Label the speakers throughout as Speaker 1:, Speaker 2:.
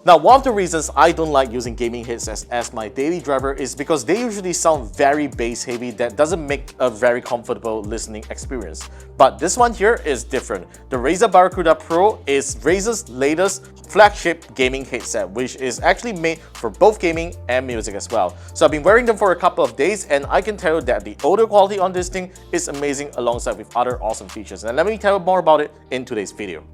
Speaker 1: Now, one of the reasons I don't like using gaming headsets as my daily driver is because they usually sound very bass heavy that doesn't make a very comfortable listening experience. But this one here is different. The Razer Barracuda Pro is Razer's latest flagship gaming headset, which is actually made for both gaming and music as well. So I've been wearing them for a couple of days and I can tell you that the audio quality on this thing is amazing alongside with other awesome features. And let me tell you more about it in today's video.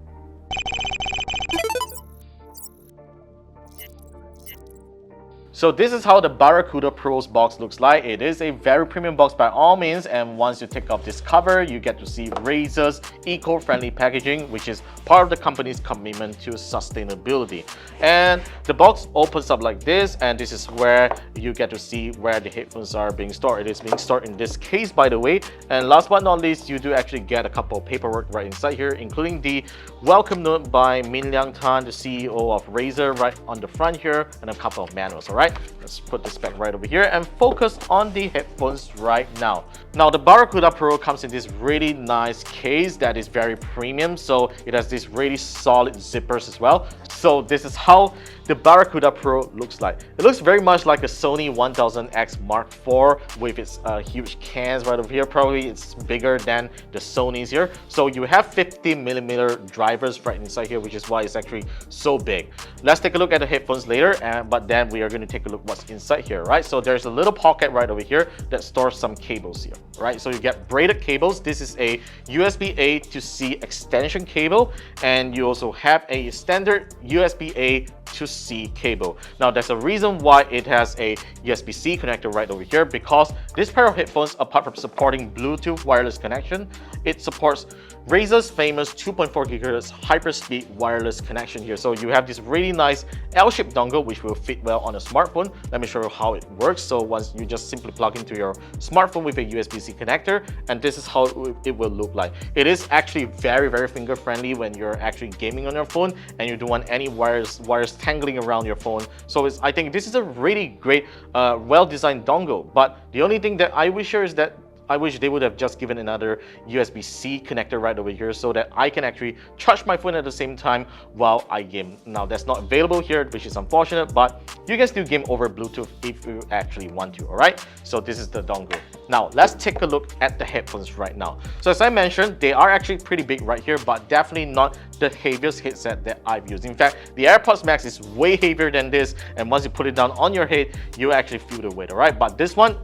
Speaker 1: So this is how the Barracuda Pro's box looks like. It is a very premium box by all means, and once you take off this cover, you get to see Razer's eco-friendly packaging, which is part of the company's commitment to sustainability. And the box opens up like this, and this is where you get to see where the headphones are being stored. It is being stored in this case, by the way. And last but not least, you do actually get a couple of paperwork right inside here, including the welcome note by Min Liang Tan, the CEO of Razer, right on the front here, and a couple of manuals, all right? Let's put this back right over here and focus on the headphones right now. Now, the Barracuda Pro comes in this really nice case that is very premium, so it has these really solid zippers as well. So this is how the Barracuda Pro looks like. It looks very much like a Sony 1000X Mark IV with its huge cans right over here. Probably it's bigger than the Sony's here. So you have 50mm drivers right inside here, which is why it's actually so big. Let's take a look at the headphones later, but then we are going to take a look what's inside here, right? So there's a little pocket right over here that stores some cables here, right? So you get braided cables. This is a USB-A to C extension cable, and you also have a standard USB-A to C cable. Now, there's a reason why it has a USB-C connector right over here, because this pair of headphones, apart from supporting Bluetooth wireless connection, it supports Razer's famous 2.4 GHz HyperSpeed wireless connection here. So you have this really nice L-shaped dongle which will fit well on a smartphone. Let me show you how it works. So once you just simply plug into your smartphone with a USB-C connector, and this is how it will look like. It is actually very finger friendly when you're actually gaming on your phone and you don't want any wires tangling around your phone. So I think this is a really great well-designed dongle, but the only thing that I wish here is that I wish they would have just given another USB-C connector right over here so that I can actually charge my phone at the same time while I game. Now, that's not available here, which is unfortunate, but you can still game over Bluetooth if you actually want to, all right? So this is the dongle. Now, let's take a look at the headphones right now. So as I mentioned, they are actually pretty big right here, but definitely not the heaviest headset that I've used. In fact, the AirPods Max is way heavier than this, and once you put it down on your head, you actually feel the weight, all right? But this one,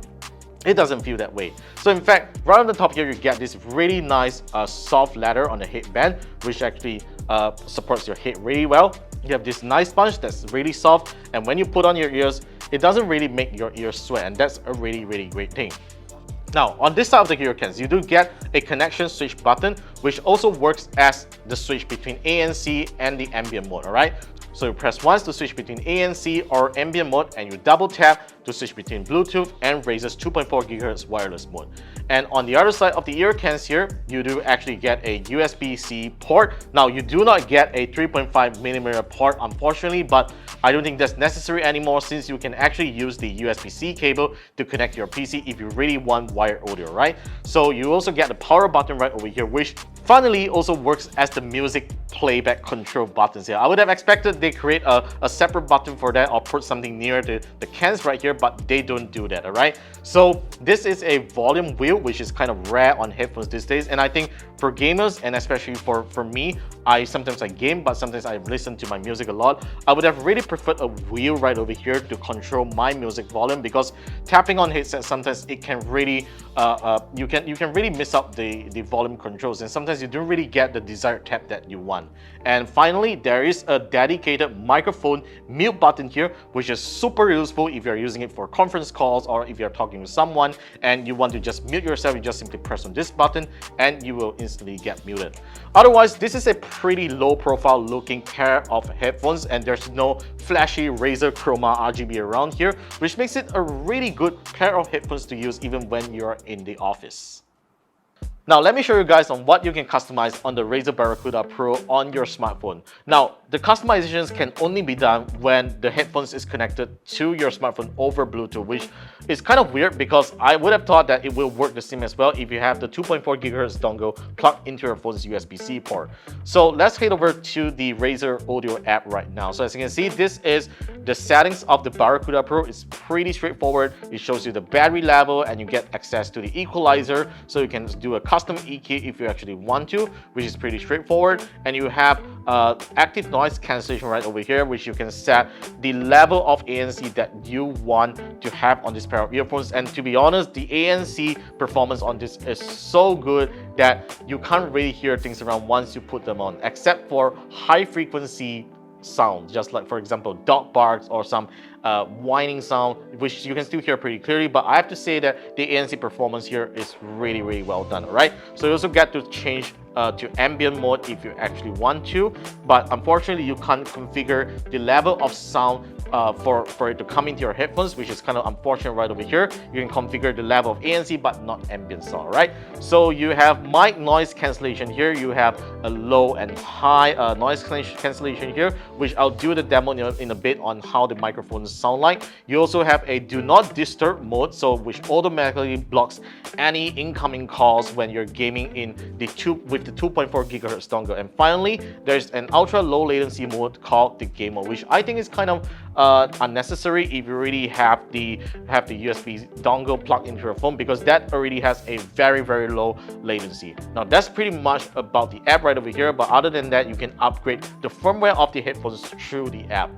Speaker 1: it doesn't feel that way. So in fact, right on the top here, you get this really nice soft leather on the headband, which actually supports your head really well. You have this nice sponge that's really soft, and when you put on your ears, it doesn't really make your ears sweat, and that's a really great thing. Now, on this side of the ear cans, you do get a connection switch button, which also works as the switch between ANC and the ambient mode, all right? So you press once to switch between ANC or ambient mode, and you double tap to switch between Bluetooth and Razer's 2.4 GHz wireless mode. And on the other side of the ear cans here, you do actually get a USB-C port. Now, you do not get a 3.5mm port, unfortunately, but I don't think that's necessary anymore since you can actually use the USB-C cable to connect your PC if you really want wired audio, right? So you also get the power button right over here, which funnily also works as the music playback control buttons here. I would have expected they create a separate button for that or put something near the cans right here, but they don't do that, all right? So this is a volume wheel, which is kind of rare on headphones these days, and I think for gamers, and especially for me, sometimes I game, but sometimes I listen to my music a lot. I would have really preferred a wheel right over here to control my music volume, because tapping on headsets, sometimes it can really you can really miss out the volume controls, and sometimes you don't really get the desired tap that you want. And finally, there is a dedicated microphone mute button here, which is super useful if you're using it for conference calls or if you're talking to someone and you want to just mute yourself. You just simply press on this button and you will instantly get muted. Otherwise, this is a pretty low profile looking pair of headphones, and there's no flashy Razer Chroma RGB around here, which makes it a really good pair of headphones to use even when you're in the office. Now, let me show you guys on what you can customize on the Razer Barracuda Pro on your smartphone. Now, the customizations can only be done when the headphones is connected to your smartphone over Bluetooth, which It's kind of weird because I would have thought that it will work the same as well if you have the 2.4 GHz dongle plugged into your phone's USB-C port. So let's head over to the Razer Audio app right now. So as you can see, this is the settings of the Barracuda Pro. It's pretty straightforward. It shows you the battery level and you get access to the equalizer, so you can do a custom EQ if you actually want to, which is pretty straightforward. And you have active noise cancellation right over here, which you can set the level of ANC that you want to have on this pair of earphones. And to be honest, the ANC performance on this is so good that you can't really hear things around once you put them on, except for high frequency sound, just like for example dog barks or some whining sound, which you can still hear pretty clearly. But I have to say that the ANC performance here is really well done. Right, so you also get to change to ambient mode if you actually want to, but unfortunately you can't configure the level of sound for it to come into your headphones, which is kind of unfortunate right over here. You can configure the level of ANC but not ambient sound, right? So you have mic noise cancellation here, you have a low and high noise cancellation here, which I'll do the demo in a bit on how the microphones sound like. You also have a do not disturb mode, so which automatically blocks any incoming calls when you're gaming in the 2.4 GHz dongle. And finally, there's an ultra low latency mode called the game mode, which I think is kind of unnecessary if you already have the USB dongle plugged into your phone, because that already has a very low latency. Now that's pretty much about the app right over here, but other than that, you can upgrade the firmware of the headphones through the app.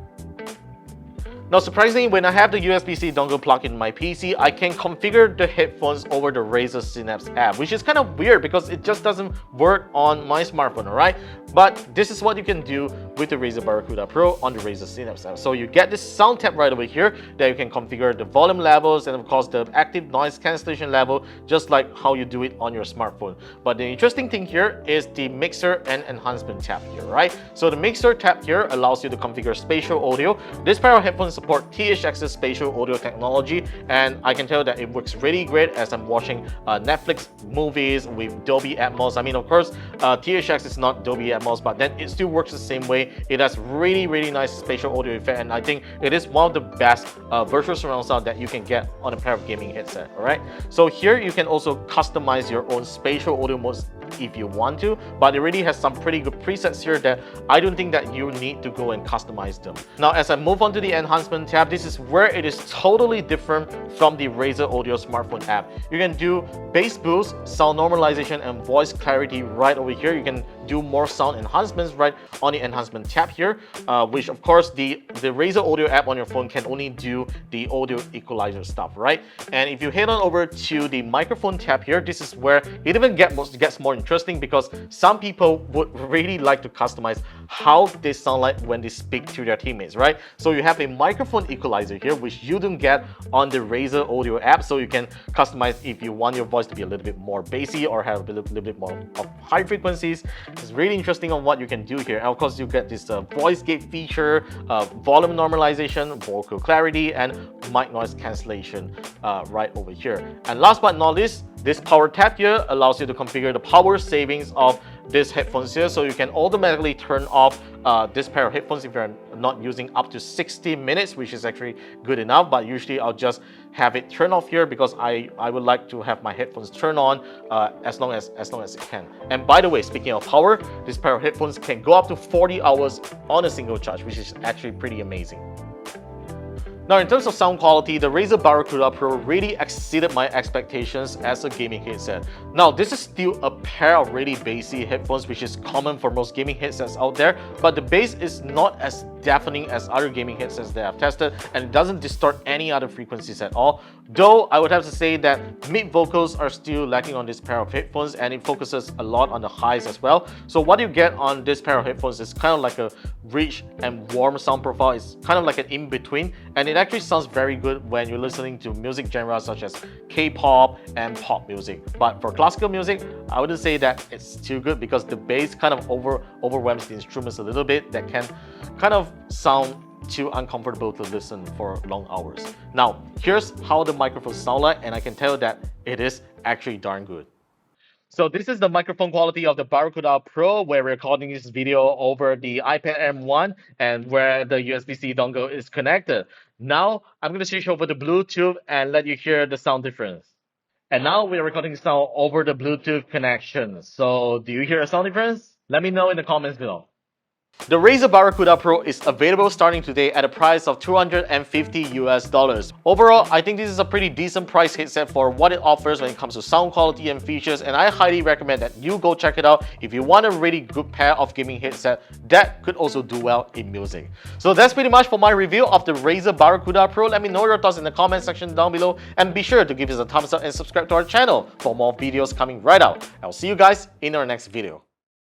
Speaker 1: Now surprisingly, when I have the USB-C dongle plugged in my PC, I can configure the headphones over the Razer Synapse app, which is kind of weird because it just doesn't work on my smartphone, alright? But this is what you can do with the Razer Barracuda Pro on the Razer Synapse app. So you get this sound tab right over here that you can configure the volume levels and of course the active noise cancellation level, just like how you do it on your smartphone. But the interesting thing here is the mixer and enhancement tab here, right? So the mixer tab here allows you to configure spatial audio. This pair of headphones support THX's spatial audio technology, and I can tell that it works really great as I'm watching Netflix movies with Dolby Atmos. I mean, of course, THX is not Dolby Atmos, but then it still works the same way. It has really nice spatial audio effect, and I think it is one of the best virtual surround sound that you can get on a pair of gaming headset. All right, so here you can also customize your own spatial audio modes if you want to, but it really has some pretty good presets here that I don't think that you need to go and customize them. Now as I move on to the enhancement tab, this is where it is totally different from the Razer Audio smartphone app. You can do bass boost, sound normalization, and voice clarity right over here. You can do more sound enhancements right on the enhancement tab here, which of course the Razer Audio app on your phone can only do the audio equalizer stuff, right? And if you head on over to the microphone tab here, this is where it even gets more interesting, because some people would really like to customize how they sound like when they speak to their teammates, right? So you have a microphone equalizer here, which you don't get on the Razer Audio app, so you can customize if you want your voice to be a little bit more bassy or have a little bit more of high frequencies. It's really interesting on what you can do here. And of course, you get this voice gate feature, volume normalization, vocal clarity, and mic noise cancellation right over here. And last but not least, this power tab here allows you to configure the power savings of this headphones here, so you can automatically turn off this pair of headphones if you're not using up to 60 minutes, which is actually good enough. But usually I'll just have it turn off here because I would like to have my headphones turn on as long as it can. And by the way, speaking of power, this pair of headphones can go up to 40 hours on a single charge, which is actually pretty amazing. Now in terms of sound quality, the Razer Barracuda Pro really exceeded my expectations as a gaming headset. Now this is still a pair of really bassy headphones, which is common for most gaming headsets out there, but the bass is not as deafening as other gaming headsets that I've tested, and it doesn't distort any other frequencies at all. Though I would have to say that mid vocals are still lacking on this pair of headphones, and it focuses a lot on the highs as well. So what you get on this pair of headphones is kind of like a rich and warm sound profile. It's kind of like an in-between, and it actually sounds very good when you're listening to music genres such as K-pop and pop music. But for classical music, I wouldn't say that it's too good, because the bass kind of overwhelms the instruments a little bit. That can kind of sound too uncomfortable to listen for long hours. Now, here's how the microphones sound like, and I can tell that it is actually darn good. So this is the microphone quality of the Barracuda Pro, where we're recording this video over the iPad M1 and where the USB-C dongle is connected. Now I'm going to switch over to Bluetooth and let you hear the sound difference. And now we're recording the sound over the Bluetooth connection. So do you hear a sound difference? Let me know in the comments below. The Razer Barracuda Pro is available starting today at a price of $250 US. Overall, I think this is a pretty decent price headset for what it offers when it comes to sound quality and features, and I highly recommend that you go check it out if you want a really good pair of gaming headset that could also do well in music. So that's pretty much for my review of the Razer Barracuda Pro. Let me know your thoughts in the comment section down below, and be sure to give us a thumbs up and subscribe to our channel for more videos coming right out. I'll see you guys in our next video.